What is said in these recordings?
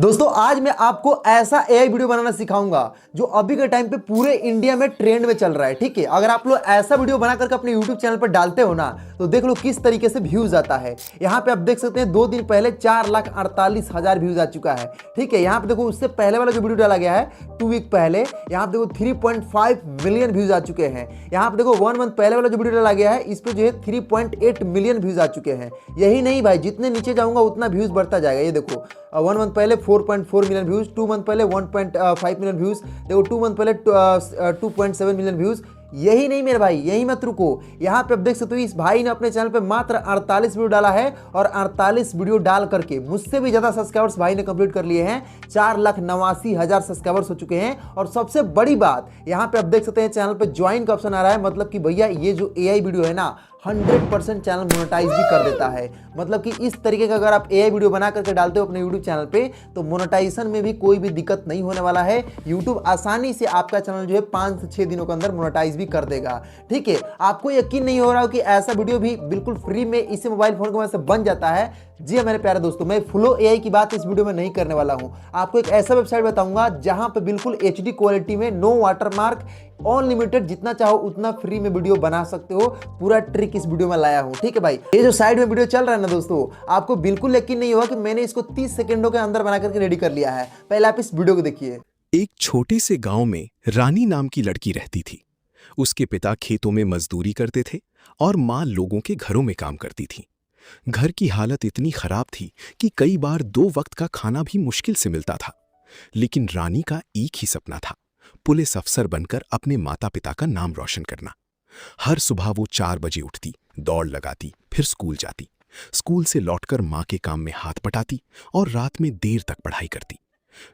दोस्तों आज मैं आपको ऐसा एआई वीडियो बनाना सिखाऊंगा जो अभी के टाइम पे पूरे इंडिया में ट्रेंड में चल रहा है। ठीक है, अगर आप लोग ऐसा वीडियो बना करके अपने यूट्यूब चैनल पर डालते हो ना तो देख लो किस तरीके से व्यूज आता है। यहाँ पे आप देख सकते हैं 2 दिन पहले 4,48,000 व्यूज आ चुका है। ठीक है, यहाँ पे देखो उससे पहले वाला जो वीडियो डाला गया है 2 वीक पहले, यहाँ पे देखो 3.5 मिलियन व्यूज आ चुके हैं। यहाँ पे देखो 1 मंथ पहले वाला जो वीडियो डाला गया है इस पे जो है 3.8 मिलियन व्यूज आ चुके हैं। यही नहीं भाई, जितने नीचे जाऊंगा उतना व्यूज बढ़ता जाएगा। ये देखो 1 मंथ पहले 4.4 मिलियन व्यूज, 2 मंथ पहले 1.5 मिलियन व्यूज, देखो 2 मंथ पहले 2.7 मिलियन व्यूज। यही नहीं मेरे भाई, यही मत रुको, यहाँ पे आप देख सकते हो इस भाई ने अपने चैनल पे मात्र 48 वीडियो डाला है और 48 वीडियो डाल करके मुझसे भी ज्यादा सब्सक्राइबर्स भाई ने कंप्लीट कर लिए हैं। 4,89,000 सब्सक्राइबर्स हो चुके हैं। और सबसे बड़ी बात यहाँ पे आप देख सकते हैं चैनल पे ज्वाइन का ऑप्शन आ रहा है, मतलब कि भैया ये जो एआई वीडियो है ना 100% चैनल मोनेटाइज भी कर देता है। मतलब कि इस तरीके का अगर आप एआई वीडियो बना करके डालते हो अपने यूट्यूब चैनल पे तो मोनेटाइजेशन में भी कोई भी दिक्कत नहीं होने वाला है। यूट्यूब आसानी से आपका चैनल जो है 5 से 6 दिनों के अंदर मोनेटाइज भी कर देगा। ठीक है, आपको यकीन नहीं हो रहा हो कि ऐसा वीडियो भी बिल्कुल फ्री में इसी मोबाइल फोन की वजह से बन जाता है। जी हाँ मेरे प्यारे दोस्तों, मैं फ्लो एआई की बात इस वीडियो में नहीं करने वाला हूं। आपको एक ऐसा वेबसाइट बताऊंगा जहां पे बिल्कुल एचडी क्वालिटी में, नो वाटरमार्क, अनलिमिटेड जितना चाहो उतना फ्री में वीडियो बना सकते हो। पूरा ट्रिक इस वीडियो में लाया हूं। ठीक है भाई, ये जो साइड में वीडियो चल रहा है ना दोस्तों, आपको बिल्कुल यकीन नहीं होगा कि मैंने इसको 30 सेकंडों के अंदर बना करके रेडी कर लिया है। पहले आप इस वीडियो को देखिए। एक छोटे से गांव में रानी नाम की लड़की रहती थी। उसके पिता खेतों में मजदूरी करते थे और मां लोगों के घरों में काम करती थी। घर की हालत इतनी खराब थी कि कई बार 2 वक्त का खाना भी मुश्किल से मिलता था। लेकिन रानी का एक ही सपना था, पुलिस अफसर बनकर अपने माता पिता का नाम रोशन करना। हर सुबह वो 4 बजे उठती, दौड़ लगाती, फिर स्कूल जाती। स्कूल से लौटकर मां के काम में हाथ बटाती और रात में देर तक पढ़ाई करती।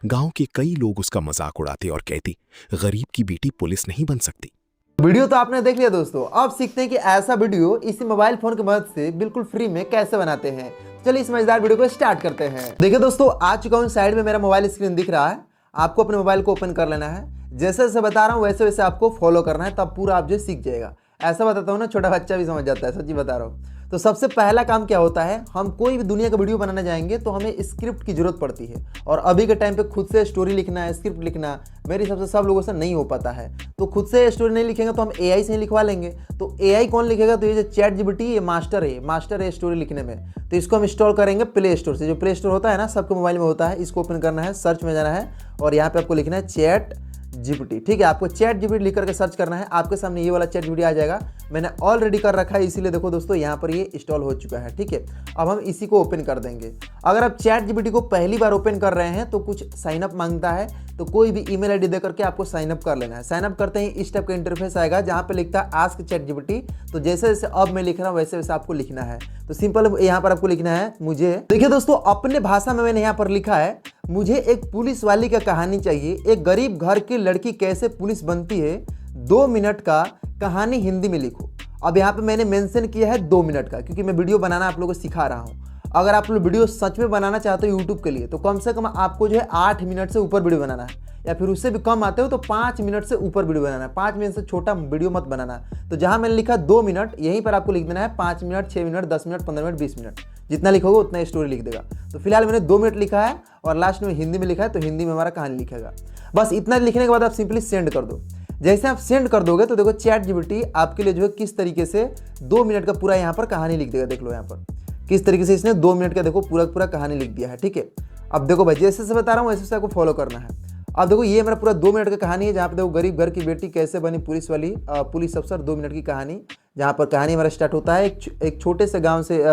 गांव के कई लोग उसका मजाक उड़ाते और कहते, गरीब की बेटी पुलिस नहीं बन सकती। वीडियो तो आपने देख लिया दोस्तों, अब सीखते हैं कि ऐसा वीडियो इसी मोबाइल फोन की मदद से बिल्कुल फ्री में कैसे बनाते हैं। चलिए इस मजेदार वीडियो को स्टार्ट करते हैं। देखिए दोस्तों, आ चुका हूं, साइड में मेरा मोबाइल स्क्रीन दिख रहा है। आपको अपने मोबाइल को ओपन कर लेना है। जैसे जैसे बता रहा हूं वैसे वैसे आपको फॉलो करना है, तब पूरा आप जो सीख जाएगा। ऐसा बताता हूं ना, छोटा बच्चा भी समझ जाता है, सच्ची बता रहा हूं। तो सबसे पहला काम क्या होता है, हम कोई भी दुनिया का वीडियो बनाने जाएंगे तो हमें स्क्रिप्ट की जरूरत पड़ती है। और अभी के टाइम पे खुद से स्टोरी लिखना है, स्क्रिप्ट लिखना मेरे हिसाब से सब लोगों से नहीं हो पाता है। तो खुद से स्टोरी नहीं लिखेंगे तो हम एआई से ही लिखवा लेंगे। तो एआई कौन लिखेगा, तो ये जो चैट जीपीटी ये मास्टर है स्टोरी लिखने में। तो इसको हम इंस्टॉल करेंगे प्ले स्टोर से। जो प्ले स्टोर होता है ना, सबके मोबाइल में होता है। इसको ओपन करना है, सर्च में जाना है और यहाँ पे आपको लिखना है चैट जीपीटी। ठीक है, आपको चैट जीपीटी लिख करके सर्च करना है। आपके सामने ये वाला चैट जीपीटी आ जाएगा। मैंने ऑलरेडी कर रखा है, इसीलिए देखो दोस्तों यहाँ पर ये इंस्टॉल हो चुका है। ठीक है, अब हम इसी को ओपन कर देंगे। अगर आप चैट जीपीटी को पहली बार ओपन कर रहे हैं तो कुछ साइन अप मांगता है, तो कोई भी ईमेल आईडी दे करके आपको साइन अप कर लेना है। साइन अप करते ही इस टाइप का इंटरफेस आएगा जहाँ पे लिखता है आस्क चैट जीपीटी। तो जैसे जैसे अब मैं लिख रहा हूँ वैसे वैसे आपको लिखना है। तो सिंपल यहाँ पर आपको लिखना है मुझे, देखिए दोस्तों अपने भाषा में मैंने यहाँ पर लिखा है, मुझे एक पुलिस वाली का कहानी चाहिए। एक गरीब घर की लड़की कैसे पुलिस बनती है, 2 मिनट का कहानी हिंदी में लिखो। अब यहाँ पे मैंने मेंशन किया है 2 मिनट का, क्योंकि मैं वीडियो बनाना आप लोगों को सिखा रहा हूँ। अगर आप लोग वीडियो सच में बनाना चाहते हो यूट्यूब के लिए तो कम से कम आपको जो है 8 मिनट से ऊपर वीडियो बनाना है, या फिर उससे भी कम आते हो तो 5 मिनट से ऊपर वीडियो बनाना है। 5 मिनट से छोटा वीडियो मत बनाना। तो जहां मैंने लिखा 2 मिनट, यहीं पर आपको लिख देना है 5 minute, 6 minute, 10 minute, 15 minute, 20 minute. जितना लिखोगे उतना स्टोरी लिख देगा। तो फिलहाल मैंने 2 मिनट लिखा है और लास्ट में हिंदी में लिखा है, तो हिंदी में हमारा कहानी लिखेगा। बस इतना लिखने के बाद आप सिंपली सेंड कर दो। जैसे आप सेंड कर दोगे तो देखो चैट जीपीटी आपके लिए जो है किस तरीके से 2 मिनट का पूरा यहाँ पर कहानी लिख देगा। देख लो यहाँ पर किस तरीके से इसने 2 मिनट का देखो पूरा कहानी लिख दिया है। ठीक है, अब देखो भाई जैसे से बता रहा हूँ वैसे से आपको फॉलो करना है। अब देखो ये मेरा पूरा 2 मिनट का कहानी है, जहाँ पे देखो गरीब घर की बेटी कैसे बनी पुलिस वाली, पुलिस अफसर, 2 मिनट की कहानी। जहाँ पर कहानी हमारा स्टार्ट होता है एक छोटे से गांव से।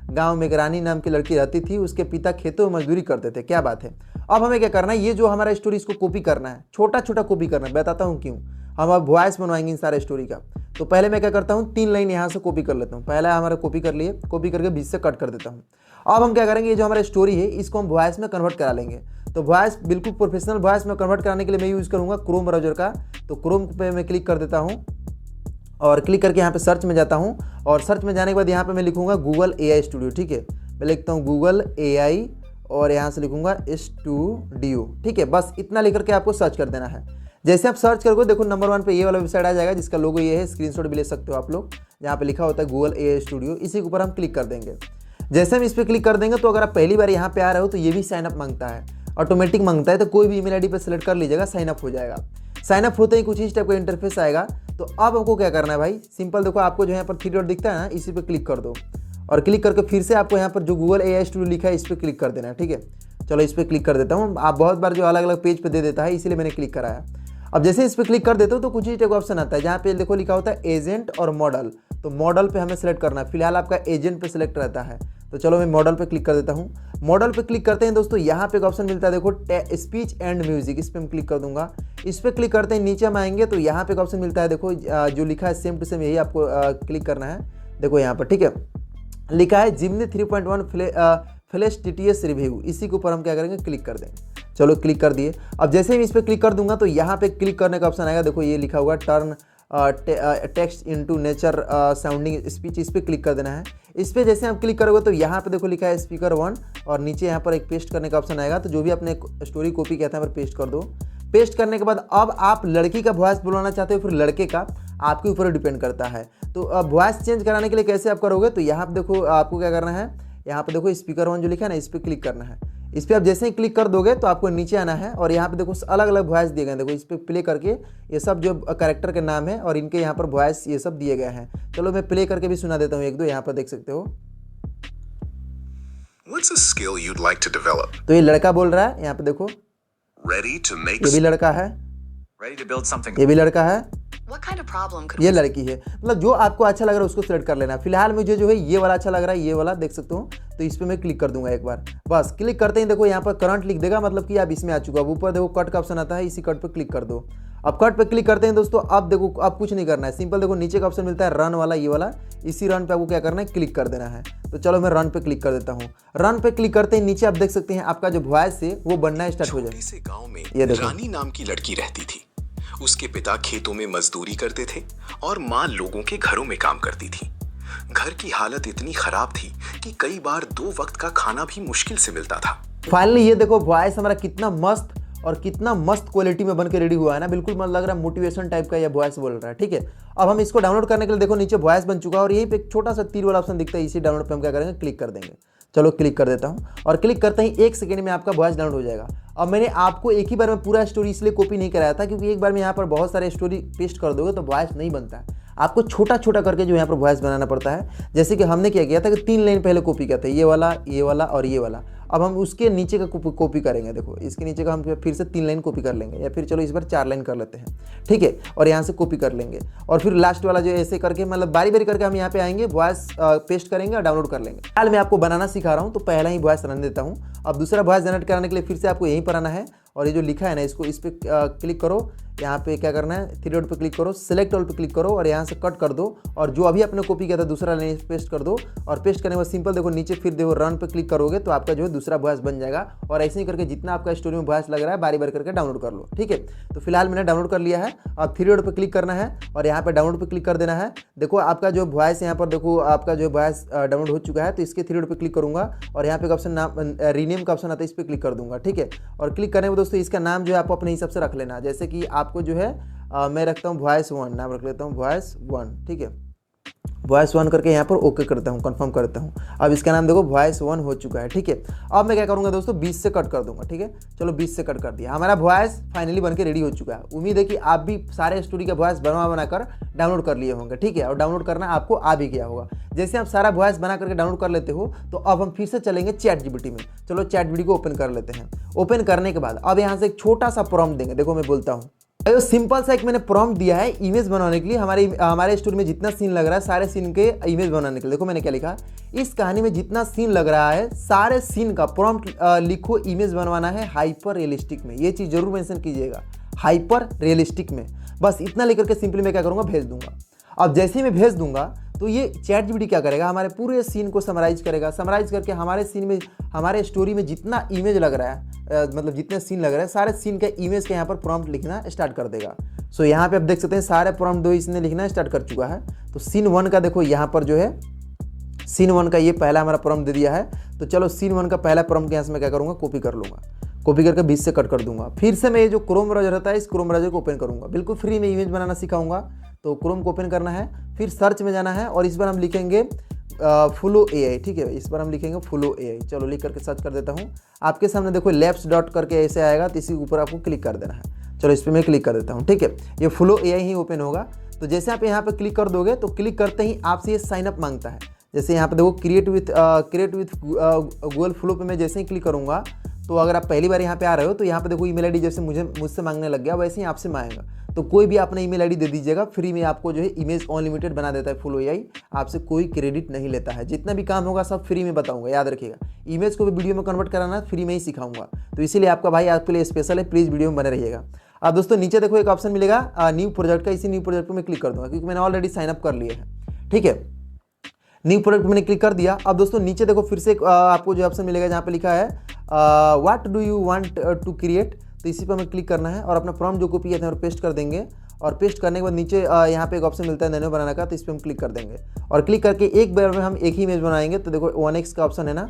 गांव में एक रानी नाम की लड़की रहती थी, उसके पिता खेतों में मजदूरी करते थे। क्या बात है। अब हमें क्या करना है, ये जो हमारा स्टोरी इसको कॉपी करना है, छोटा छोटा कॉपी करना है। बताता हूँ क्यों। हम अब वॉइस बनवाएंगे इन सारे स्टोरी का। तो पहले मैं क्या करता हूँ, 3 लाइन यहाँ से कॉपी कर लेता हूँ। पहला हमारा कॉपी कर लिए, कॉपी करके बीच से कट कर देता हूँ। अब हम क्या करेंगे, ये जो हमारा स्टोरी है इसको हम वॉइस में कन्वर्ट करा लेंगे। तो वॉइस बिल्कुल प्रोफेशनल वॉइस में कन्वर्ट कराने के लिए मैं यूज़ करूँगा क्रोम ब्राउजर का। तो क्रोम पे मैं क्लिक कर देता हूँ और क्लिक करके यहाँ पे सर्च में जाता हूँ। और सर्च में जाने के बाद यहाँ पे मैं लिखूँगा गूगल एआई स्टूडियो। ठीक है, मैं लिखता हूँ गूगल एआई और यहाँ से लिखूँगा स्टूडियो। ठीक है, बस इतना लिख करके आपको सर्च कर देना है। जैसे आप सर्च करोगे देखो नंबर 1 पे ये वाला वेबसाइट आ जाएगा जिसका लोगो ये है। स्क्रीनशॉट भी ले सकते हो आप लोग, जहाँ पे लिखा होता है गूगल एआई स्टूडियो। इसी के ऊपर हम क्लिक कर देंगे। जैसे हम इस पर क्लिक कर देंगे तो अगर आप पहली बार यहाँ पे आ रहे हो तो ये भी साइन अप मांगता है। ऑटोमेटिक मांगता है, तो कोई भी ईमेल आईडी पर सेलेक्ट कर लीजिएगा, साइन अप हो जाएगा। साइन अप होते ही कुछ इस टाइप का इंटरफेस आएगा। तो अब हमको क्या करना है भाई, सिंपल देखो, आपको जो यहाँ पर 3 डॉट दिखता है ना, इसी पे क्लिक कर दो और क्लिक करके फिर से आपको यहाँ पर जो गूगल AI स्टूडियो लिखा है इस पर क्लिक कर देना है। ठीक है, चलो इस पर क्लिक कर देता हूँ। आप बहुत बार जो अलग अलग पेज पे दे देता है, इसीलिए मैंने क्लिक कराया। अब जैसे इस पर क्लिक कर देते हो तो कुछ ही टाइप का ऑप्शन आता है, जहाँ पे देखो लिखा होता है एजेंट और मॉडल। तो मॉडल पे हमें सेलेक्ट करना है, फिलहाल आपका एजेंट पे सेलेक्ट रहता है। तो चलो मैं मॉडल पे क्लिक कर देता हूँ। मॉडल पे क्लिक करते हैं दोस्तों, यहाँ पे एक ऑप्शन मिलता है देखो, स्पीच एंड म्यूजिक, इस पर हम क्लिक कर दूंगा। इस पर क्लिक करते हैं, नीचे हम आएंगे तो यहाँ पे एक ऑप्शन मिलता है देखो, जो लिखा है सेम टू सेम, यही आपको क्लिक करना है। देखो यहाँ पर, ठीक है, लिखा है जिमनी 3.1 फ्लैश TTS रिव्यू, इसी के ऊपर हम क्या करेंगे, क्लिक कर देंगे। चलो क्लिक कर दिए। अब जैसे ही इस पर क्लिक कर दूंगा तो यहाँ पे क्लिक करने का ऑप्शन आएगा, देखो ये लिखा हुआ turn text into nature sounding speech, इस पर क्लिक कर देना है। इस पर जैसे आप क्लिक करोगे तो यहाँ पे देखो लिखा है स्पीकर 1 और नीचे यहाँ पर एक पेस्ट करने का ऑप्शन आएगा। तो जो भी आपने स्टोरी कॉपी किया था यहाँ पर पेस्ट कर दो। पेस्ट करने के बाद अब आप लड़की का वॉइस बुलाना चाहते हो फिर लड़के का, आपके ऊपर डिपेंड करता है। तो अब वॉइस चेंज कराने के लिए कैसे आप करोगे, तो यहाँ पे देखो आपको क्या करना है, यहाँ पे देखो स्पीकर 1 जो लिखा है ना, इस पर क्लिक करना है। इस पर आप जैसे ही क्लिक कर दोगे तो आपको नीचे आना है और यहाँ पे देखो अलग अलग वॉइस दिए गए हैं। देखो इस पर प्ले करके ये सब जो कैरेक्टर के नाम है और इनके यहाँ पर वॉइस ये सब दिए गए हैं। चलो मैं प्ले करके भी सुना देता हूँ एक दो, यहाँ पर देख सकते हो। What's a skill you'd like to develop? तो ये लड़का बोल रहा है, यहाँ पे देखो, Ready to make ये भी लड़का है, Ready to build something. ये भी लड़का है, What kind of problem could ये we लड़की है। मतलब जो आपको अच्छा लग रहा है उसको सिलेक्ट कर लेना। फिलहाल मुझे जो है ये वाला अच्छा लग रहा है, ये वाला देख सकते हो। तो इस पर मैं क्लिक कर दूंगा एक बार, बस क्लिक करते ही देखो यहाँ पर करंट लिख देगा, मतलब कि आप इसमें आ चुका। अब ऊपर देखो कट का ऑप्शन आता है, इसी कट पे क्लिक कर दो। अब कट पे क्लिक करते हैं दोस्तों, अब देखो अब कुछ नहीं करना है, सिंपल देखो नीचे का ऑप्शन मिलता है रन वाला, ये वाला, इसी रन पे आपको क्या करना है, क्लिक कर देना है। तो चलो मैं रन पे क्लिक कर देता हूँ। रन पे क्लिक करते ही नीचे आप देख सकते हैं आपका जो वॉइस है वो बनना स्टार्ट हो छोटे से गांव में ये देखो। रानी नाम की लड़की रहती थी। उसके पिता खेतों में मजदूरी करते थे और माँ लोगों के घरों में काम करती थी। घर की हालत इतनी खराब थी कि कई बार 2 वक्त का खाना भी मुश्किल से मिलता था। फाइनली ये देखो वॉइस हमारा कितना मस्त और कितना मस्त क्वालिटी में बन के रेडी हुआ है ना, बिल्कुल मन लग रहा है मोटिवेशन टाइप का ये वॉइस बोल रहा है। ठीक है, अब हम इसको डाउनलोड करने के लिए देखो नीचे वॉइस बन चुका है और यहीं पे एक छोटा सा तीर वाला ऑप्शन दिखता है, इसी डाउनलोड पे हम क्या करेंगे, क्लिक कर देंगे। चलो क्लिक कर देता हूँ और क्लिक करते ही 1 सेकंड में आपका वॉइस डाउनलोड हो जाएगा। अब मैंने आपको एक ही बार में पूरा स्टोरी इसलिए कॉपी नहीं कराया था क्योंकि एक बार में यहाँ पर बहुत सारे स्टोरी पेस्ट कर दोगे तो वॉइस नहीं बनता है, आपको छोटा छोटा करके जो यहाँ पर वॉइस बनाना पड़ता है। जैसे कि हमने क्या किया था कि 3 लाइन पहले कॉपी किया था, ये वाला और ये वाला। अब हम उसके नीचे का कॉपी करेंगे, देखो इसके नीचे का हम फिर से 3 लाइन कॉपी कर लेंगे, या फिर चलो इस बार 4 लाइन कर लेते हैं। ठीक है, और यहाँ से कॉपी कर लेंगे और फिर लास्ट वाला जो ऐसे करके मतलब बारी बारी करके हम यहाँ पे आएंगे, वॉइस पेस्ट करेंगे और डाउनलोड कर लेंगे। हाल मैं आपको बनाना सिखा रहा हूँ तो पहला ही वॉइस रन देता हूँ। अब दूसरा वॉइस जनरेट कराने के लिए फिर से आपको यहीं पर आना है और ये जो लिखा है ना इसको इस पर क्लिक करो। यहाँ पे क्या करना है, 3 डॉट पे क्लिक करो, सेलेक्ट ऑल पे क्लिक करो और यहाँ से कट कर दो और जो अभी आपने कॉपी किया था दूसरा लाइन पेस्ट कर दो और पेस्ट करने के बाद सिंपल देखो नीचे फिर देखो रन पे क्लिक करोगे तो आपका जो है दूसरा वॉइस बन जाएगा। और ऐसे ही करके जितना आपका स्टोरी में वॉइस लग रहा है बारी बारी करके डाउनलोड कर लो। ठीक है, तो फिलहाल मैंने डाउनलोड कर लिया है। अब 3 डॉट पे क्लिक करना है और यहाँ पे डाउनलोड पे क्लिक कर देना है। देखो आपका जो वॉइस यहाँ पर देखो आपका जो वॉइस डाउनलोड हो चुका है, तो इसके 3 डॉट पे क्लिक करूंगा और यहाँ पे ऑप्शन नाम रीनेम का ऑप्शन आता है, इस पर क्लिक कर दूंगा। ठीक है, और क्लिक करने में दोस्तों इसका नाम जो है आपको अपने हिसाब से रख लेना, जैसे कि आपको जो है मैं रखता हूँ वॉइस 1, नाम रख लेता हूँ वॉइस 1। ठीक है, वॉइस 1 करके यहाँ पर ओके करता हूँ, कंफर्म करता हूँ। अब इसका नाम देखो वॉइस 1 हो चुका है। ठीक है, अब मैं क्या करूँगा दोस्तों 20 से कट कर दूंगा। ठीक है, चलो 20 से कट कर दिया, हमारा वॉइस फाइनली बनके रेडी हो चुका है। उम्मीद है कि आप भी सारे स्टोरी का वॉइस बनाकर डाउनलोड कर लिए होंगे। ठीक है, और डाउनलोड करना आपको आ भी गया होगा। जैसे आप सारा वॉइस बना करके डाउनलोड कर लेते हो तो अब हम फिर से चलेंगे ChatGPT में। चलो ChatGPT को ओपन कर लेते हैं। ओपन करने के बाद अब यहाँ से एक छोटा सा प्रॉम्प्ट देंगे, देखो मैं बोलता हूँ। तो सिंपल सा एक मैंने प्रॉम्प्ट दिया है इमेज बनाने के लिए, हमारे स्टोरी में जितना सीन लग रहा है सारे सीन के इमेज बनाने के लिए। देखो मैंने क्या लिखा, इस कहानी में जितना सीन लग रहा है सारे सीन का प्रॉम्प्ट लिखो, इमेज बनवाना है हाइपर रियलिस्टिक में। ये चीज़ जरूर मेंशन कीजिएगा, हाइपर रियलिस्टिक में। बस इतना लेकर के सिंपली मैं क्या करूँगा, भेज दूंगा। अब जैसे ही मैं भेज दूंगा तो ये ChatGPT क्या करेगा, हमारे पूरे सीन को समराइज करेगा। समराइज करके हमारे सीन में, हमारे स्टोरी में जितना इमेज लग रहा है, मतलब जितने सीन लग रहे हैं सारे सीन के इमेज के यहाँ पर प्रॉम्प्ट लिखना स्टार्ट कर देगा। सो यहाँ पे आप देख सकते हैं सारे प्रॉम्प्ट दो इसने लिखना स्टार्ट कर चुका है। तो सीन 1 का देखो यहाँ पर जो है सीन 1 का ये पहला हमारा प्रॉम्प्ट दे दिया है। तो चलो सीन 1 का पहला प्रॉम्प्ट यहाँ से मैं क्या करूँगा, कॉपी कर लूँगा। कॉपी करके 20 से कट कर दूंगा। फिर से मैं ये जो क्रोम ब्राउजर रहता है इस क्रोम ब्राउजर को ओपन करूँगा। बिल्कुल फ्री में इमेज बनाना सिखाऊंगा। तो क्रोम को ओपन करना है, फिर सर्च में जाना है और इस बार हम लिखेंगे फ्लो AI, ठीक है। इस पर हम लिखेंगे फ्लो AI। चलो लिख करके सर्च कर देता हूँ। आपके सामने देखो लैब्स डॉट करके ऐसे आएगा, तो इसी के ऊपर आपको क्लिक कर देना है। चलो इस पर मैं क्लिक कर देता हूँ, ठीक है। ये फ्लो AI ही ओपन होगा। तो जैसे आप यहाँ पर क्लिक कर दोगे तो क्लिक करते ही आपसे ये साइन अप मांगता है। जैसे यहाँ पे देखो क्रिएट विथ गूगल फ्लो पे मैं जैसे ही क्लिक करूँगा, तो अगर आप पहली बार यहाँ पे आ रहे हो तो यहाँ पे देखो ईमेल आईडी जैसे मुझसे मांगने लग गया, वैसे ही आपसे मांगेगा। तो कोई भी अपना ईमेल आईडी दे दीजिएगा, फ्री में आपको जो है इमेज अनलिमिटेड बना देता है फ्लो AI। आपसे कोई क्रेडिट नहीं लेता है, जितना भी काम होगा सब फ्री में बताऊंगा, याद रखिएगा। इमेज को भी वीडियो में कन्वर्ट कराना फ्री में ही सिखाऊंगा, तो इसीलिए आपका भाई आपके लिए स्पेशल है, प्लीज़ वीडियो में बने रहिएगा। अब दोस्तों नीचे देखो एक ऑप्शन मिलेगा न्यू प्रोजेक्ट का, इसी न्यू प्रोजेक्ट पर मैं क्लिक कर दूंगा क्योंकि मैंने ऑलरेडी साइन अप कर लिया है, ठीक है। न्यू प्रोडक्ट मैंने क्लिक कर दिया। अब दोस्तों नीचे देखो फिर से आपको जो ऑप्शन मिलेगा जहाँ पे लिखा है what do you want to create, तो इसी पर हमें क्लिक करना है और अपना प्रॉम्प्ट जो कॉपी किया था और पेस्ट कर देंगे। और पेस्ट करने के बाद नीचे यहाँ पे एक ऑप्शन मिलता है नैनो बनाना का, तो इस पर हम क्लिक कर देंगे और क्लिक करके एक बार में हम एक ही इमेज बनाएंगे। तो देखो 1x का ऑप्शन है ना,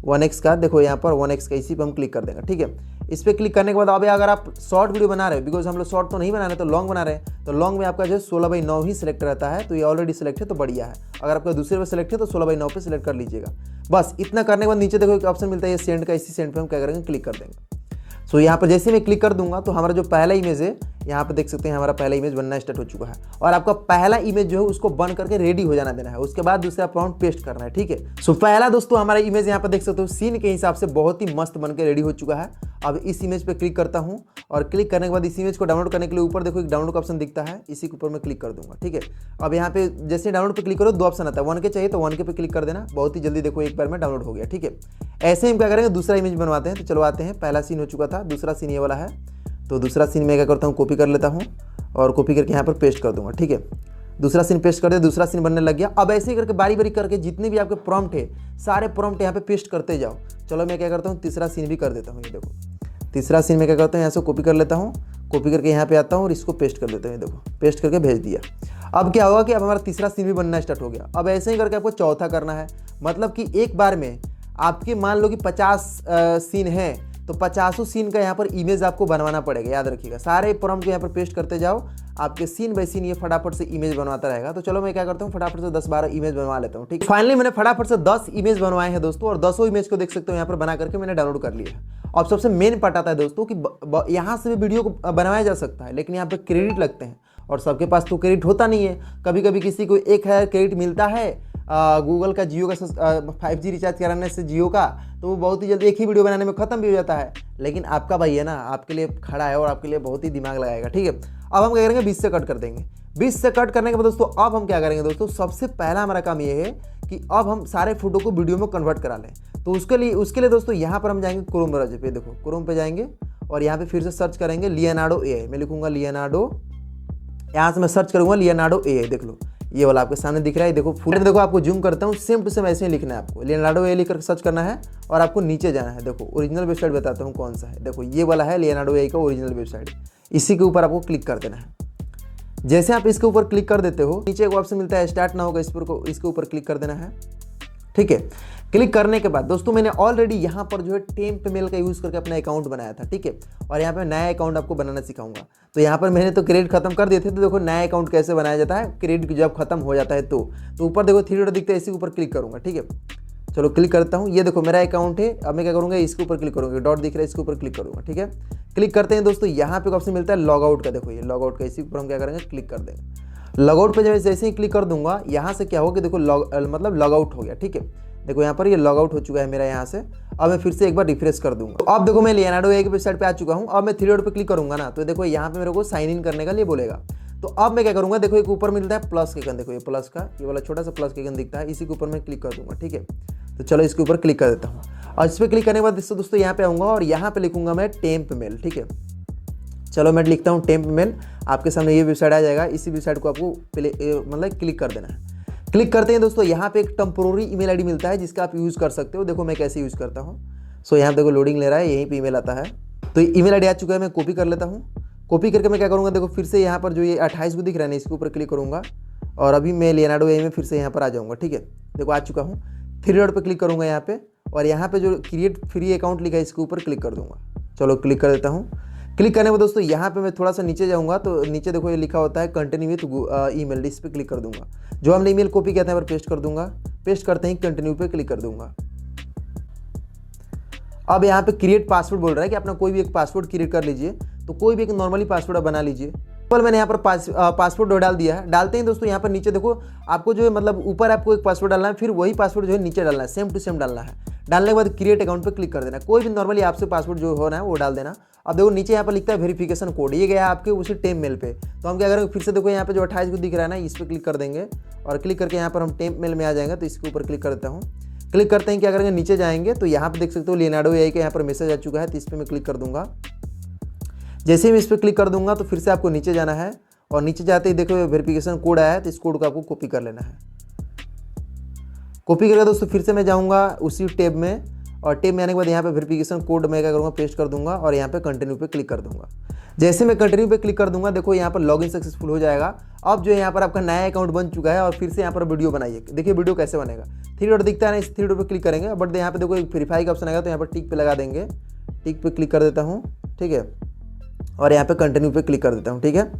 1x का, देखो यहाँ पर 1x का, इसी पर हम क्लिक कर देंगे, ठीक है। इस पर क्लिक करने के बाद अभी अगर आप शॉर्ट वीडियो बना रहे हो, बिकॉज हम लोग शॉर्ट तो नहीं बना रहे तो लॉन्ग बना रहे हैं, तो लॉन्ग में आपका जो है 16:9 ही सिलेक्ट रहता है। तो ये ऑलरेडी सिलेक्ट है तो बढ़िया है। अगर आपका दूसरे पे सिलेक्ट है तो 16:9 पे सिलेक्ट कर लीजिएगा। बस इतना करने के बाद नीचे देखो एक ऑप्शन मिलता है ये सेंड का, इसी सेंड पे हम क्या करेंगे क्लिक कर देंगे। सो यहाँ पर जैसे मैं क्लिक कर दूंगा तो हमारा जो पहला इमेज है यहाँ पे देख सकते हैं हमारा पहला इमेज बनना स्टार्ट हो चुका है। और आपका पहला इमेज जो है उसको बन करके रेडी हो जाना देना है, उसके बाद दूसरा प्रॉम्प्ट पेस्ट करना है, ठीक है। सो पहला दोस्तों हमारा इमेज यहाँ पे देख सकते हो सीन के हिसाब से बहुत ही मस्त बन के रेडी हो चुका है। अब इस इमेज पे क्लिक करता हूँ और क्लिक करने के बाद इस इमेज को डाउनलोड करने के लिए ऊपर देखो एक डाउनलोड का ऑप्शन दिखता है, इसी के ऊपर मैं क्लिक कर दूंगा, ठीक है। अब यहाँ पे जैसे डाउनलोड पे क्लिक करो दो ऑप्शन आता है, 1K चाहिए तो 1K पे क्लिक कर देना, बहुत ही जल्दी देखो एक बार में डाउनलोड हो गया, ठीक है। ऐसे ही हम क्या करेंगे दूसरा इमेज बनवाते हैं। तो चलो आते हैं, पहला सीन हो चुका था, दूसरा सीन ये वाला है। तो दूसरा सीन मैं क्या करता हूँ कॉपी कर लेता हूँ और कॉपी करके यहाँ पर पेस्ट कर दूंगा, ठीक है। दूसरा सीन पेस्ट कर दिया, दूसरा सीन बनने लग गया। अब ऐसे ही करके बारी बारी करके जितने भी आपके प्रॉम्प्ट है सारे प्रॉम्प्ट यहाँ पे पेस्ट करते जाओ। चलो मैं क्या करता हूँ तीसरा सीन भी कर देता हूँ। ये देखो तीसरा सीन में क्या करता हूँ यहाँ से कॉपी कर लेता हूँ, कॉपी करके यहाँ पे आता हूँ और इसको पेस्ट कर देता हूँ। ये देखो पेस्ट करके भेज दिया। अब क्या होगा कि अब हमारा तीसरा सीन भी बनना स्टार्ट हो गया। अब ऐसे ही करके आपको चौथा करना है, मतलब कि एक बार में आपके मान लो कि 50 सीन है तो 50 सीन का यहाँ पर इमेज आपको बनवाना पड़ेगा, याद रखिएगा। सारे प्रॉम्प्ट को यहाँ पर पेस्ट करते जाओ, आपके सीन बाय सीन ये फटाफट से इमेज बनवाता रहेगा। तो चलो मैं क्या करता हूँ फटाफट से 10-12 इमेज बनवा लेता हूँ, ठीक है। फाइनली मैंने फटाफट से 10 इमेज बनवाए हैं दोस्तों, और 10 इमेज को देख सकते हो यहाँ पर बना करके मैंने डाउनलोड कर लिया है। अब सबसे मेन पार्ट आता है दोस्तों कि यहाँ से भी वीडियो को बनाया जा सकता है, लेकिन यहाँ पर क्रेडिट लगते हैं और सबके पास तो क्रेडिट होता नहीं है। कभी कभी किसी को 1000 क्रेडिट मिलता है गूगल का, जियो का 5G रिचार्ज कराने से जियो का, तो वो बहुत ही जल्दी एक ही वीडियो बनाने में ख़त्म भी हो जाता है। लेकिन आपका भाई है ना, आपके लिए खड़ा है और आपके लिए बहुत ही दिमाग लगाएगा, ठीक है। अब हम क्या करेंगे 20 से कट कर देंगे। 20 से कट करने के बाद दोस्तों अब हम क्या करेंगे दोस्तों, सबसे पहला हमारा काम ये है कि अब हम सारे फोटो को वीडियो में कन्वर्ट करा लें। तो उसके लिए दोस्तों यहाँ पर हम जाएंगे क्रोम ब्राउज़र पे, देखो क्रोम पे जाएंगे और यहाँ पे फिर से सर्च करेंगे लियोनार्डो AI। मैं लिखूंगा लियोनार्डो, यहाँ से मैं सर्च करूंगा लियोनार्डो AI, देख लो ये वाला आपके सामने दिख रहा है। देखो फुल देखो आपको जूम करता हूँ, सेम टू सेम ऐसे ही लिखना है आपको, लियोनार्डो AI लिख कर सर्च करना है और आपको नीचे जाना है। देखो ओरिजिनल वेबसाइट बताता हूँ कौन सा है, देखो ये वाला है लियोनार्डो AI का ओरिजिनल वेबसाइट, इसी के ऊपर आपको क्लिक कर देना है। जैसे आप इसके ऊपर क्लिक कर देते हो नीचे एक ऑप्शन मिलता है स्टार्ट नाउ का, इसके ऊपर क्लिक कर देना है, ठीक है। क्लिक करने के बाद दोस्तों मैंने ऑलरेडी यहाँ पर जो है टेम्प मेल का यूज़ करके अपना अकाउंट बनाया था, ठीक है। और यहाँ पे नया अकाउंट आपको बनाना सिखाऊंगा। तो यहाँ पर मैंने तो क्रेडिट खत्म कर दिए थे, तो देखो नया अकाउंट कैसे बनाया जाता है, क्रेडिट जब खत्म हो जाता है तो ऊपर देखो 3 डॉट दिखता है, इसी के ऊपर क्लिक करूँगा, ठीक है। चलो क्लिक करता हूँ, ये देखो मेरा अकाउंट है। अब मैं क्या करूँगा इसके ऊपर क्लिक करूँगा, डॉट दिख रहा है इसके ऊपर क्लिक करूँगा, ठीक है। क्लिक करते हैं दोस्तों, यहाँ पे ऑप्शन मिलता है लॉग आउट का, देखो ये लॉग आउट का, इसी के ऊपर हम क्या करेंगे क्लिक कर देंगे। लॉग आउट पे जब जैसे ही क्लिक कर दूंगा यहाँ से क्या होगा कि देखो मतलब लॉग आउट हो गया, ठीक है। देखो यहाँ पर ये लॉग आउट हो चुका है मेरा यहाँ से। अब मैं फिर से एक बार रिफ्रेश कर दूंगा, तो अब देखो मैं लियोनार्डो AI की वेबसाइट पे आ चुका हूँ। अब मैं 3 डॉट पे क्लिक करूंगा ना, तो देखो यहाँ पे मेरे को साइन इन करने का लिए बोलेगा। तो अब मैं क्या करूंगा, देखो एक ऊपर मिलता है प्लस के आइकन, देखो ये प्लस का ये वाला छोटा सा प्लस के आइकन दिखता है, इसी के ऊपर मैं क्लिक कर दूंगा, ठीक है। तो चलो इसके ऊपर क्लिक कर देता हूँ और इस पर क्लिक करने के बाद दोस्तों यहाँ पे आऊँगा और यहाँ पे लिखूंगा मैं टेम्प मेल, ठीक है। चलो मैं लिखता हूँ टेम्प मेल, आपके सामने ये वेबसाइट आ जाएगा। इसी वेबसाइट को आपको मतलब क्लिक कर देना है। क्लिक करते हैं दोस्तों, यहाँ पे एक टेम्पोररी ईमेल आईडी मिलता है जिसका आप यूज़ कर सकते हो। देखो मैं कैसे यूज़ करता हूँ। सो यहाँ देखो लोडिंग ले रहा है, यहीं पे ईमेल आता है। तो ईमेल आईडी आ चुका है, मैं कॉपी कर लेता हूँ। कॉपी करके मैं क्या करूँगा, देखो फिर से यहाँ पर जो ये 28 को दिख रहा है ना, इसके ऊपर क्लिक करूँगा और अभी मैं लियोनार्डो AI में फिर से यहाँ पर आ जाऊँगा, ठीक है। देखो आ चुका हूँ, 3 डॉट पर क्लिक करूँगा यहाँ पे और यहाँ पे जो क्रिएट फ्री अकाउंट लिखा है इसके ऊपर क्लिक कर दूँगा। चलो क्लिक कर देता हूँ। क्लिक करने में दोस्तों यहाँ पे मैं थोड़ा सा नीचे जाऊँगा तो नीचे देखो ये लिखा होता है कंटिन्यू विथ ईमेल, इस पर क्लिक कर दूंगा। जो हमने ईमेल कॉपी किया था यहाँ पर पेस्ट कर दूंगा। पेस्ट करते ही कंटिन्यू पे क्लिक कर दूंगा। अब यहाँ पे क्रिएट पासवर्ड बोल रहा है कि अपना कोई भी एक पासवर्ड क्रिएट कर लीजिए। तो कोई भी एक नॉर्मली पासवर्ड बना लीजिए। पर मैंने यहाँ पर पासवर्ड डाल दिया है। डालते ही दोस्तों यहाँ पर नीचे देखो आपको जो है मतलब ऊपर आपको एक पासवर्ड डालना है, फिर वही पासवर्ड जो है नीचे डालना है, सेम टू सेम डालना है। डालने के बाद क्रिएट अकाउंट पे क्लिक कर देना। कोई भी नॉर्मली आपसे पासवर्ड जो होना है वो डाल देना। अब देखो नीचे यहाँ पर लिखता है वेरिफिकेशन कोड, ये गया आपके उसी टेम मेल पे। तो हम क्या करेंगे, फिर से देखो यहाँ पे जो 28 को दिख रहा है ना, इस पर क्लिक कर देंगे और क्लिक करके यहाँ पर हम टेम मेल में आ जाएंगे। तो इसके ऊपर क्लिक कर देता हूँ। क्लिक करते हैं क्या करेंगे, नीचे जाएंगे तो यहाँ पे देख सकते हो लियोनार्डो एआई का यहाँ पर मैसेज आ चुका है। तो इस पर मैं क्लिक कर दूंगा। जैसे ही मैं इस पर क्लिक कर दूंगा तो फिर से आपको नीचे जाना है और नीचे जाते ही देखो वेरिफिकेशन कोड आया है। तो इस कोड को आपको कॉपी कर लेना है। कॉपी करके दोस्तों फिर से मैं जाऊँगा उसी टैब में और टैब में आने के बाद यहाँ पे वेरिफिकेशन कोड मैं क्या करूँगा, पेस्ट कर दूंगा और यहाँ पे कंटिन्यू पे क्लिक कर दूंगा। जैसे मैं कंटिन्यू पे क्लिक कर दूंगा देखो यहाँ पर लॉगिन सक्सेसफुल हो जाएगा। अब जो यहाँ पर आपका नया अकाउंट बन चुका है और फिर से यहाँ पर वीडियो बनाइए। देखिए वीडियो कैसे बनेगा। 3 डॉट दिखता है ना, इस 3 डॉट पे क्लिक करेंगे। बट यहाँ पे देखो एक वेरीफाई का ऑप्शन आएगा तो यहाँ पर टिक पे लगा देंगे। टिक पे क्लिक कर देता हूँ, ठीक है। और यहाँ पे कंटिन्यू पे क्लिक कर देता हूँ, ठीक है।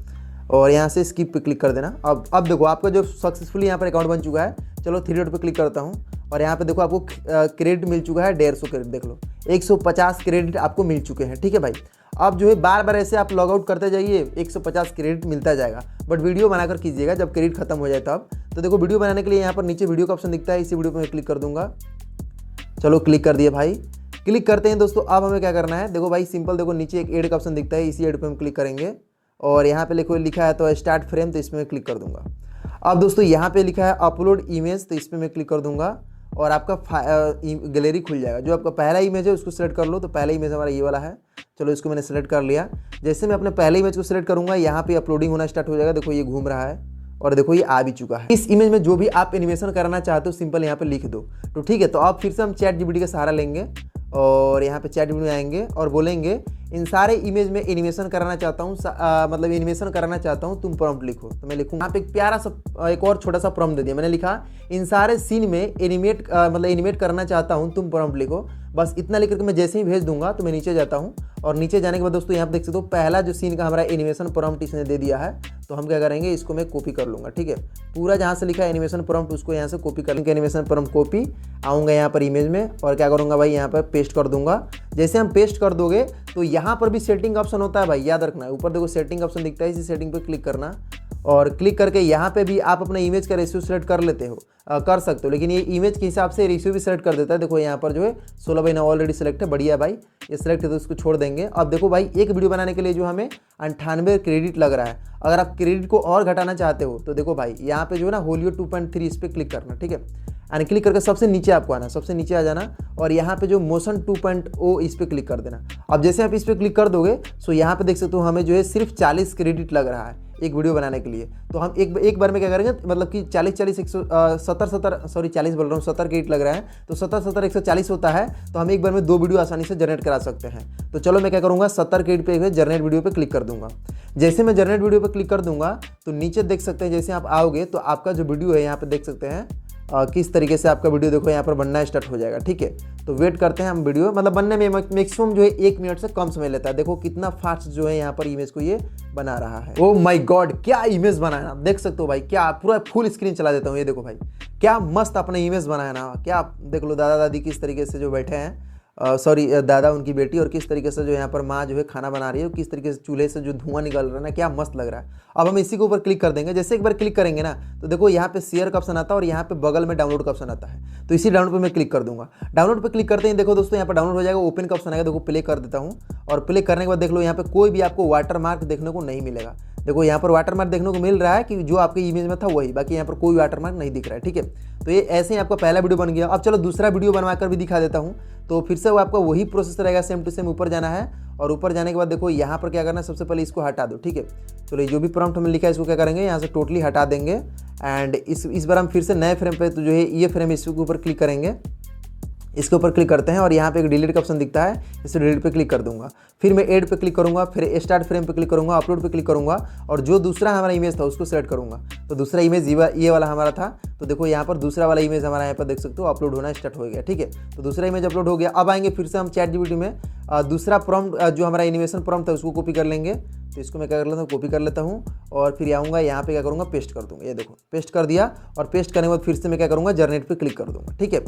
और यहाँ से स्किप पे क्लिक कर देना। अब देखो आपका जो सक्सेसफुली यहाँ पर अकाउंट बन चुका है। चलो 3 डॉट पे क्लिक करता हूँ और यहाँ पे देखो आपको क्रेडिट मिल चुका है 150 क्रेडिट। देख लो 150 क्रेडिट आपको मिल चुके हैं, ठीक है भाई। अब जो है बार बार ऐसे आप लॉग आउट करते जाइए, 150 क्रेडिट मिलता जाएगा। बट वीडियो बनाकर कीजिएगा जब क्रेडिट खत्म हो जाए तब। तो देखो वीडियो बनाने के लिए यहाँ पर नीचे वीडियो का ऑप्शन दिखता है, इसी वीडियो पर मैं क्लिक कर दूंगा। चलो क्लिक कर दिया भाई। क्लिक करते हैं दोस्तों, अब हमें क्या करना है, देखो भाई सिंपल, देखो नीचे एक एड का ऑप्शन दिखता है, इसी एड पर हम क्लिक करेंगे और यहाँ पे देखो लिखा है तो स्टार्ट फ्रेम, तो इसमें मैं क्लिक कर दूंगा। अब दोस्तों यहाँ पे लिखा है अपलोड इमेज, तो इस पर मैं क्लिक कर दूंगा और आपका गैलरी खुल जाएगा। जो आपका पहला इमेज है उसको सेलेक्ट कर लो। तो पहला इमेज हमारा ये वाला है। चलो इसको मैंने सेलेक्ट कर लिया। जैसे मैं अपने पहले इमेज को सेलेक्ट करूंगा यहाँ पे अपलोडिंग होना स्टार्ट हो जाएगा। देखो ये घूम रहा है और देखो ये आ भी चुका है। इस इमेज में जो भी आप एनिमेशन करना चाहते हो सिंपल यहाँ पे लिख दो। तो ठीक है, तो अब फिर से हम चैट जीपीटी का सहारा लेंगे और यहाँ पे चैट जीपीटी में आएंगे और बोलेंगे इन सारे इमेज में एनिमेशन कराना चाहता हूँ, मतलब एनिमेशन कराना चाहता हूँ, तुम प्रॉम्प्ट लिखो। तो मैं लिखूँ यहाँ पे एक प्यारा सा एक और छोटा सा प्रॉम्प्ट दे दिया। मैंने लिखा इन सारे सीन में एनिमेट करना चाहता हूँ, तुम प्रॉम्प्ट लिखो। बस इतना लिख करके मैं जैसे ही भेज दूंगा तो मैं नीचे जाता हूँ और नीचे जाने के बाद दोस्तों यहाँ पे देख सकते हो पहला जो सीन का हमारा एनिमेशन प्रॉम्प्ट इसने दे दिया है। तो हम क्या करेंगे, इसको मैं कॉपी कर लूँगा, ठीक है। पूरा जहाँ से लिखा है एनिमेशन प्रॉम्प्ट उसको यहाँ से कॉपी कर लेंगे। एनिमेशन प्रॉम्प्ट कॉपी, आऊँगा यहाँ पर इमेज में और क्या करूँगा भाई, यहाँ पर पेस्ट कर दूंगा। जैसे हम पेस्ट कर दोगे तो यहाँ पर भी सेटिंग ऑप्शन होता है भाई, याद रखना है। ऊपर देखो सेटिंग ऑप्शन दिखता है, इसी सेटिंग पर क्लिक करना और क्लिक करके यहाँ पे भी आप अपना इमेज का रेशियो सेलेक्ट कर लेते हो, कर सकते हो। लेकिन ये इमेज के हिसाब से रेशियो भी सेलेक्ट कर देता है। देखो यहाँ पर जो है 16:9 ऑलरेडी सेलेक्ट है, बढ़िया भाई। ये सेलेक्ट है तो इसको छोड़ देंगे। अब देखो भाई एक वीडियो बनाने के लिए जो हमें 98 क्रेडिट लग रहा है। अगर आप क्रेडिट को और घटाना चाहते हो तो देखो भाई यहाँ पे जो है ना होलियो 2.3 इस पर क्लिक करना, ठीक है। एंड क्लिक करके सबसे नीचे आपको आना, सबसे नीचे आ जाना और यहाँ पे जो मोशन 2.0 इस पर क्लिक कर देना। अब जैसे आप इस पर क्लिक कर दोगे तो यहाँ पे देख सकते हो हमें जो है सिर्फ 40 क्रेडिट लग रहा है एक वीडियो बनाने के लिए। तो हम एक बार में क्या करेंगे, मतलब कि 40 70 क्रेडिट लग रहा है तो 70 140 होता है। तो हम एक बार में 2 वीडियो आसानी से जनरेट करा सकते हैं। तो चलो मैं क्या करूँगा, 70 क्रेडिट पे जनरेट वीडियो पे क्लिक कर दूंगा। जैसे मैं जनरेट वीडियो पे क्लिक कर दूंगा तो नीचे देख सकते हैं, जैसे आप आओगे तो आपका जो वीडियो है यहाँ पे देख सकते हैं किस तरीके से आपका वीडियो देखो यहाँ पर बनना स्टार्ट हो जाएगा, ठीक है। तो वेट करते हैं हम, वीडियो मतलब बनने में मैक्सिमम जो है 1 मिनट से कम समय लेता है। देखो कितना फास्ट जो है यहाँ पर इमेज को ये बना रहा है। ओह माय गॉड, क्या इमेज बनाया ना, देख सकते हो भाई। क्या पूरा फुल स्क्रीन चला देता हूँ, ये देखो भाई क्या मस्त अपने इमेज बनाया ना। क्या देख लो दादा दादी किस तरीके से जो बैठे हैं, सॉरी दादा उनकी बेटी, और किस तरीके से जो यहाँ पर माँ जो है खाना बना रही है, किस तरीके से चूल्हे से जो धुआं निकल रहा है ना, क्या मस्त लग रहा है। अब हम इसी के ऊपर क्लिक कर देंगे। जैसे एक बार क्लिक करेंगे ना तो देखो यहाँ पे शेयर का ऑप्शन आता है और यहाँ पे बगल में डाउनलोड का ऑप्शन आता है। तो इसी डाउनलोड पे मैं क्लिक कर दूंगा। डाउनलोड पे क्लिक करते हैं देखो दोस्तों यहाँ पर डाउनलोड हो जाएगा। ओपन का ऑप्शन आएगा, देखो प्ले कर देता हूँ और प्ले करने के बाद देख लो यहाँ पे कोई भी आपको वाटर मार्क देखने को नहीं मिलेगा। देखो यहाँ पर वाटर मार्क देखने को मिल रहा है कि जो आपके इमेज में था वही, बाकी यहाँ पर कोई वाटर मार्क नहीं दिख रहा है, ठीक है। तो ये ऐसे ही आपका पहला वीडियो बन गया। अब चलो दूसरा वीडियो बनवाकर भी दिखा देता हूँ। तो फिर से वो आपका वही प्रोसेस रहेगा, सेम टू सेम। ऊपर जाना है और ऊपर जाने के बाद देखो यहाँ पर क्या करना है, सबसे पहले इसको हटा दो, ठीक है। चलो ये जो भी प्रॉम्प्ट हमें लिखा है इसको क्या करेंगे, यहाँ से टोटली हटा देंगे। एंड इस बार हम फिर से नए फ्रेम पे, तो जो है ये फ्रेम इसके ऊपर क्लिक करेंगे। इसके ऊपर क्लिक करते हैं और यहाँ पे एक डिलीट का ऑप्शन दिखता है, इसे डिलीट पे क्लिक कर दूंगा। फिर मैं ऐड पे क्लिक करूँगा, फिर स्टार्ट फ्रेम पे क्लिक करूँगा, अपलोड पे क्लिक करूँगा और जो दूसरा हमारा इमेज था उसको सेलेक्ट करूँगा। तो दूसरा इमेज ये वाला हमारा था, तो देखो यहाँ पर दूसरा वाला इमेज हमारा यहाँ पर देख सकते हो अपलोड होना स्टार्ट हो गया। ठीक है, तो दूसरा इमेज अपलोड हो गया। अब आएंगे फिर से हम ChatGPT में दूसरा प्रॉम्प्ट जो हमारा एनिमेशन प्रॉम्प्ट था उसको कॉपी कर लेंगे। तो इसको मैं क्या कर लेता हूँ, कॉपी कर लेता हूँ और फिर आऊँगा यहाँ पे क्या करूँगा, पेस्ट कर दूँगा। ये देखो पेस्ट कर दिया और पेस्ट करने के बाद फिर से मैं क्या करूँगा, जनरेट पे क्लिक कर दूँगा। ठीक है,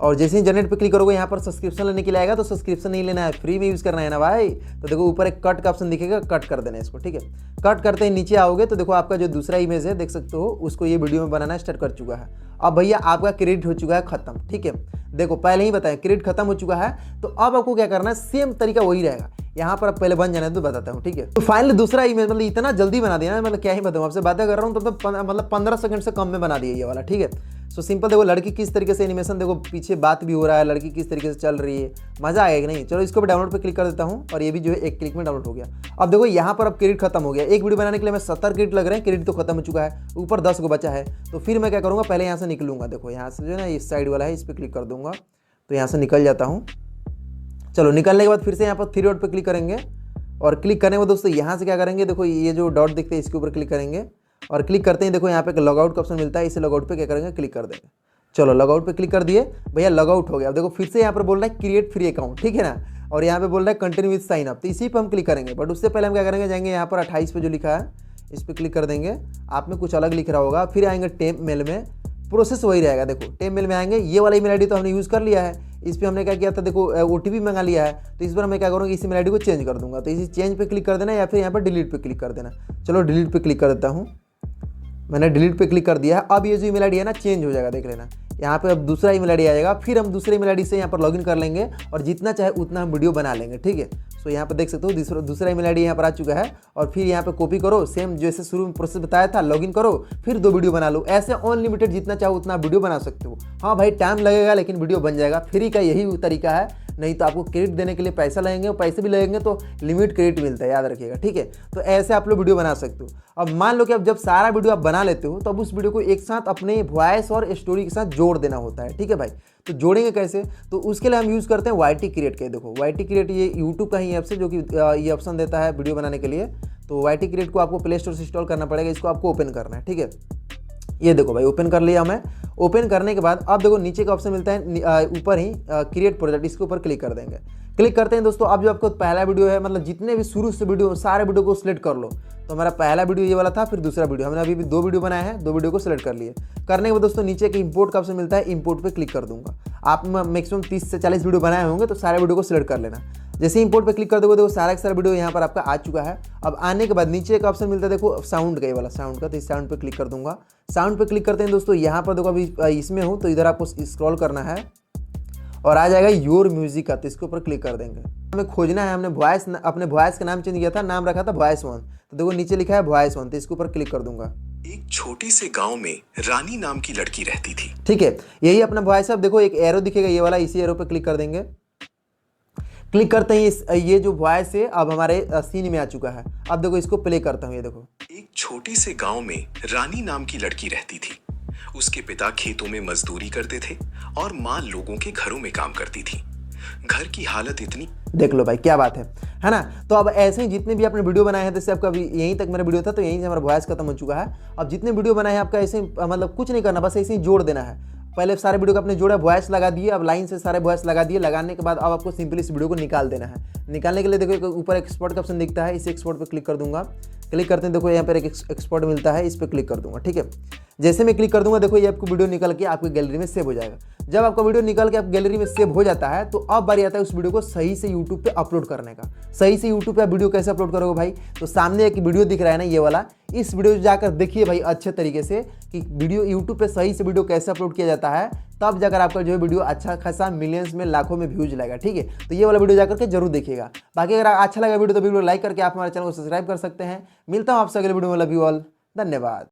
और जैसे ही जनरेट पे क्लिक करोगे यहाँ पर सब्सक्रिप्शन लेने के लिए आएगा, तो सब्सक्रिप्शन नहीं लेना है, फ्री में यूज़ करना है ना भाई। तो देखो ऊपर एक कट का ऑप्शन दिखेगा, कट कर देना है इसको। ठीक है, कट करते ही नीचे आओगे तो देखो आपका जो दूसरा इमेज है देख सकते हो, उसको ये वीडियो में बनाना स्टार्ट कर चुका है। अब भैया आपका क्रेडिट हो चुका है खत्म। ठीक है, देखो पहले ही बताया क्रेडिट खत्म हो चुका है। तो अब आपको क्या करना है, सेम तरीका वही रहेगा। यहाँ पर अब पहले बन जाना है तो बताता हूँ। ठीक है, तो फाइनली दूसरा इमेज मतलब इतना जल्दी बना दिया ना, मतलब क्या ही बताऊँ, आपसे बातें कर रहा हूँ तो मतलब 15 सेकंड से कम में बना दिया ये वाला। ठीक है, सो सिंपल। देखो लड़की किस तरीके से एनिमेशन, देखो पीछे बात भी हो रहा है, लड़की किस तरीके से चल रही है, मजा आएगा कि नहीं। चलो इसको भी डाउनलोड पे क्लिक कर देता हूँ और ये भी जो है एक क्लिक में डाउनलोड हो गया। अब देखो यहाँ पर अब क्रेडिट खत्म हो गया। एक वीडियो बनाने के लिए मैं 70 क्रेडिट लग रहे हैं, क्रेडिट तो खत्म हो चुका है, ऊपर 10 को बचा है। तो फिर मैं क्या करूँगा, पहले यहाँ से निकलूंगा। देखो यहाँ से जो है ना इस साइड वाला है, इस पर क्लिक कर दूंगा तो यहाँ से निकल जाता हूँ। चलो निकलने के बाद फिर से यहाँ पर 3 डॉट पे क्लिक करेंगे और क्लिक करने के बाद दोस्तों यहाँ से क्या करेंगे, देखो ये जो डॉट दिखते हैं इसके ऊपर क्लिक करेंगे और क्लिक करते हैं देखो यहाँ पे लॉगआउट का ऑप्शन मिलता है, इसे लॉगआउट पे क्या करेंगे, क्लिक कर देंगे। चलो लॉगआउट पे क्लिक कर दिए भैया, लॉगआउट हो गया। अब देखो फिर से यहाँ पर बोल रहा है क्रिएट फ्री अकाउंट। ठीक है ना, और यहाँ पे बोल रहा है कंटिन्यू विद साइन अप, तो इसी पे हम क्लिक करेंगे। बट उससे पहले हम क्या करेंगे, जाएंगे यहाँ पर 28 पे जो लिखा है इस पर क्लिक कर देंगे। आप में कुछ अलग लिख रहा होगा, फिर आएंगे टेम्प मेल में, प्रोसेस वही रहेगा। देखो टेम्प मेल में आएंगे, ये वाला ईमेल आईडी तो हमने यूज़ कर लिया है, इस पर हमने क्या किया था, देखो OTP मंगा लिया है। तो इस बार मैं क्या करूँगा, इस ईमेल आईडी को चेंज कर दूंगा। तो इसी चेंज पे क्लिक कर देना या फिर यहाँ पर डिलीट पे क्लिक कर देना। चलो डिलीट पे क्लिक कर देता हूँ, मैंने डिलीट पे क्लिक कर दिया है। अब ये जो ईमेल आईडी है ना चेंज हो जाएगा, देख लेना। यहाँ पे अब दूसरा ईमेल आईडी आएगा, फिर हम दूसरे ईमेल आईडी से यहाँ पर लॉगिन कर लेंगे और जितना चाहे उतना हम वीडियो बना लेंगे। ठीक है, सो यहाँ पर देख सकते हो दूसरा ईमेल आईडी यहाँ पर आ चुका है और फिर यहाँ पे कॉपी करो, सेम जैसे शुरू में प्रोसेस बताया था, लॉगिन करो फिर 2 वीडियो बना लो। ऐसे अनलिमिटेड जितना चाहो उतना वीडियो बना सकते हो। हाँ भाई टाइम लगेगा लेकिन वीडियो बन जाएगा। फ्री का यही तरीका है, नहीं तो आपको क्रेडिट देने के लिए पैसा लगेंगे और पैसे भी लगेंगे तो लिमिट क्रेडिट मिलता है, याद रखिएगा। ठीक है, तो ऐसे आप लोग वीडियो बना सकते हो। अब मान लो कि अब जब सारा वीडियो आप बना लेते हो तो अब उस वीडियो को एक साथ अपने वॉइस और स्टोरी के साथ जोड़ देना होता है। ठीक है भाई, तो जोड़ेंगे कैसे, तो उसके लिए हम यूज़ करते हैं YT क्रिएट के। देखो YT क्रिएट ये यूट्यूब का ही ऐप से जो कि ये ऑप्शन देता है वीडियो बनाने के लिए। तो YT क्रिएट को आपको प्ले स्टोर से इंस्टॉल करना पड़ेगा, इसको आपको ओपन करना है। ठीक है, ये देखो भाई ओपन कर लिया मैं। ओपन करने के बाद अब देखो नीचे का ऑप्शन मिलता है ऊपर ही क्रिएट प्रोजेक्ट, इसके ऊपर क्लिक कर देंगे। क्लिक करते हैं दोस्तों, अब जो आपको पहला वीडियो है, मतलब जितने भी शुरू से वीडियो सारे वीडियो को सिलेक्ट कर लो। तो हमारा पहला वीडियो ये वाला था, फिर दूसरा वीडियो, हमने अभी भी 2 वीडियो बनाए हैं, 2 वीडियो को सिलेक्ट कर लिए। करने के बाद दोस्तों नीचे के इंपोर्ट का ऑप्शन मिलता है, इंपोर्ट पे क्लिक कर दूंगा। आप मैक्सिमम 30 से 40 वीडियो बनाए होंगे तो सारे वीडियो को सिलेक्ट कर लेना। जैसे ही इंपोर्ट पे क्लिक कर दोगे देखो सारा का सारा वीडियो यहाँ पर आपका आ चुका है। अब आने के बाद नीचे का ऑप्शन मिलता है देखो साउंड का, ये वाला साउंड का, तो इस साउंड पे क्लिक कर दूंगा। साउंड पे क्लिक करते हैं दोस्तों, यहाँ पर देखो अभी इसमें हूँ तो इधर आपको स्क्रॉल करना है और आ जाएगा योर म्यूजिक का, तो इसके ऊपर क्लिक कर देंगे। हमें खोजना है, हमने अपने वॉइस का नाम चेंज किया था, नाम रखा था वॉइस 1, तो देखो नीचे लिखा है वॉइस 1, तो इसके ऊपर क्लिक कर दूंगा। एक छोटे से गांव में रानी नाम की लड़की रहती थी। ठीक है, यही अपना वॉइस। अब देखो एक एरो दिखेगा ये वाला, इसी एरो पे क्लिक कर देंगे। क्लिक करते ही ये जो वॉइस है अब हमारे सीन में आ चुका है। अब देखो इसको प्ले करता हूँ, ये देखो। एक छोटे से गांव में रानी नाम की लड़की रहती थी। उसके पिता खेतों में मजदूरी करते थे और माँ लोगों के घरों में काम करती थी। घर की हालत इतनी, देख लो भाई क्या बात है ना। तो अब ऐसे ही जितने भी आपने वीडियो बनाए हैं, जैसे आपका अभी यहीं तक मेरा वीडियो था तो यहीं से हमारा वॉइस खत्म हो चुका है। अब जितने वीडियो बनाए हैं आपका ऐसे मतलब कुछ नहीं करना, बस ऐसे ही जोड़ देना है। पहले सारे वीडियो को आपने जोड़ा, वॉइस लगा दिए, अब लाइन से सारे वॉइस लगा दिए। लगाने के बाद अब आपको सिंपली इस वीडियो को निकाल देना है। निकालने के लिए देखो ऊपर एक्सपोर्ट का ऑप्शन दिखता है, इस एक्सपोर्ट पे क्लिक कर दूंगा। क्लिक करते हैं देखो यहाँ पर एक एक्सपोर्ट मिलता है, इस पर क्लिक कर दूंगा। ठीक है, जैसे मैं क्लिक कर दूंगा देखो ये आपको वीडियो निकल के आपकी गैलरी में सेव हो जाएगा। जब आपका वीडियो निकल के आप गैलरी में सेव हो जाता है तो अब बारी आता है उस वीडियो को सही से यूट्यूब पे अपलोड करने का। सही से यूट्यूब पे आप वीडियो कैसे अपलोड करोगे भाई, तो सामने एक वीडियो दिख रहा है ना ये वाला, इस वीडियो जाकर देखिए भाई अच्छे तरीके से कि वीडियो यूट्यूब पे सही से वीडियो कैसे अपलोड किया जाता है। तब जाकर आपका जो वीडियो अच्छा खासा मिलियंस में लाखों में व्यूज लाएगा। ठीक है, तो ये वाला वीडियो जाकर के जरूर देखिएगा। बाकी अगर अच्छा लगा वीडियो तो वीडियो लाइक करके आप हमारे चैनल को सब्सक्राइब कर सकते हैं। मिलता हूँ आपसे अगले वीडियो में। लव यू ऑल, धन्यवाद।